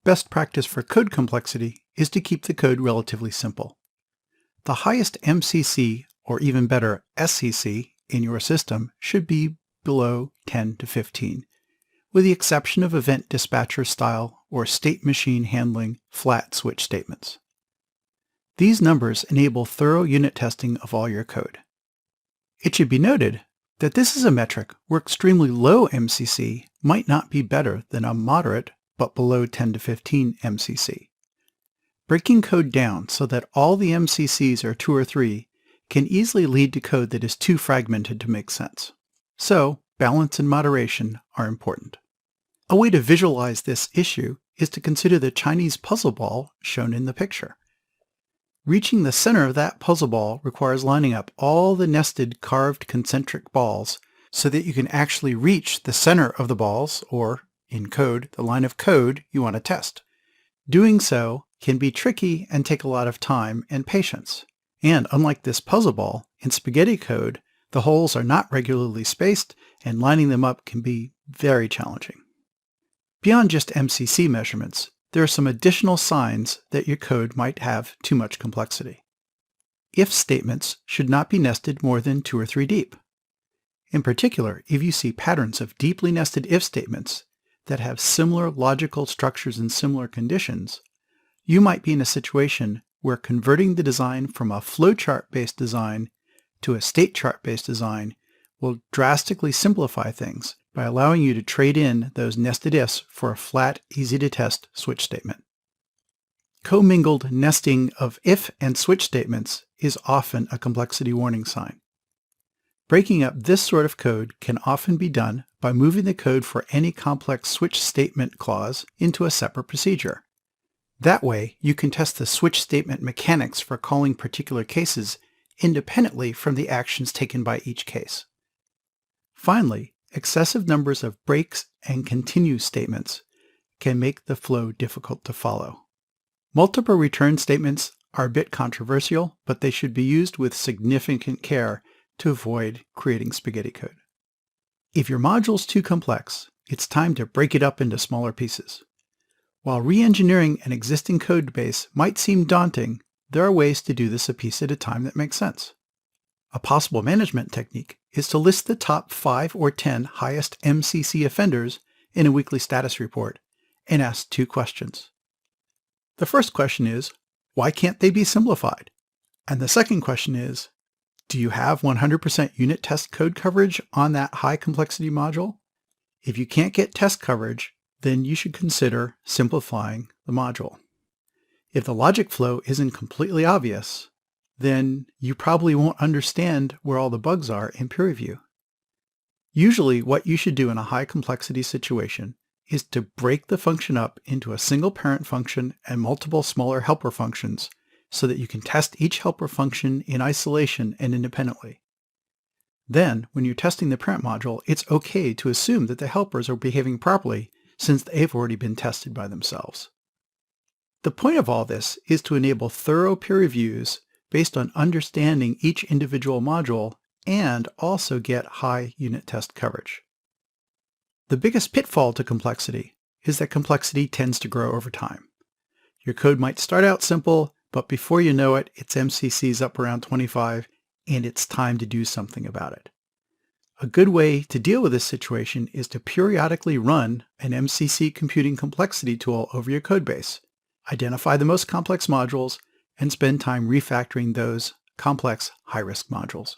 Best practice for code complexity is to keep the code relatively simple. The highest MCC, or even better SCC, in your system should be below 10 to 15, with the exception of event dispatcher style or state machine handling flat switch statements. These numbers enable thorough unit testing of all your code. It should be noted that this is a metric where extremely low MCC might not be better than a moderate but below 10 to 15 MCC. Breaking code down so that all the MCCs are 2 or 3 can easily lead to code that is too fragmented to make sense. So, balance and moderation are important. A way to visualize this issue is to consider the Chinese puzzle ball shown in the picture. Reaching the center of that puzzle ball requires lining up all the nested carved concentric balls so that you can actually reach the center of the balls, or, in code, the line of code you want to test. Doing so can be tricky and take a lot of time and patience. And unlike this puzzle ball, in spaghetti code, the holes are not regularly spaced and lining them up can be very challenging. Beyond just MCC measurements, there are some additional signs that your code might have too much complexity. If statements should not be nested more than 2 or 3 deep. In particular, if you see patterns of deeply nested if statements that have similar logical structures and similar conditions, you might be in a situation where converting the design from a flowchart-based design to a state chart-based design will drastically simplify things by allowing you to trade in those nested ifs for a flat, easy-to-test switch statement. Commingled nesting of if and switch statements is often a complexity warning sign. Breaking up this sort of code can often be done by moving the code for any complex switch statement clause into a separate procedure. That way, you can test the switch statement mechanics for calling particular cases independently from the actions taken by each case. Finally, excessive numbers of breaks and continue statements can make the flow difficult to follow. Multiple return statements are a bit controversial, but they should be used with significant care to avoid creating spaghetti code. If your module is too complex, it's time to break it up into smaller pieces. While re-engineering an existing code base might seem daunting, there are ways to do this a piece at a time that makes sense. A possible management technique is to list the top 5 or 10 highest MCC offenders in a weekly status report and ask 2 questions. The first question is, why can't they be simplified? And the second question is, do you have 100% unit test code coverage on that high complexity module? If you can't get test coverage, then you should consider simplifying the module. If the logic flow isn't completely obvious, then you probably won't understand where all the bugs are in peer review. Usually what you should do in a high complexity situation is to break the function up into a single parent function and multiple smaller helper functions so that you can test each helper function in isolation and independently. Then, when you're testing the parent module, it's okay to assume that the helpers are behaving properly since they've already been tested by themselves. The point of all this is to enable thorough peer reviews based on understanding each individual module and also get high unit test coverage. The biggest pitfall to complexity is that complexity tends to grow over time. Your code might start out simple, but before you know it, its MCC is up around 25, and it's time to do something about it. A good way to deal with this situation is to periodically run an MCC computing complexity tool over your codebase, identify the most complex modules, and spend time refactoring those complex high-risk modules.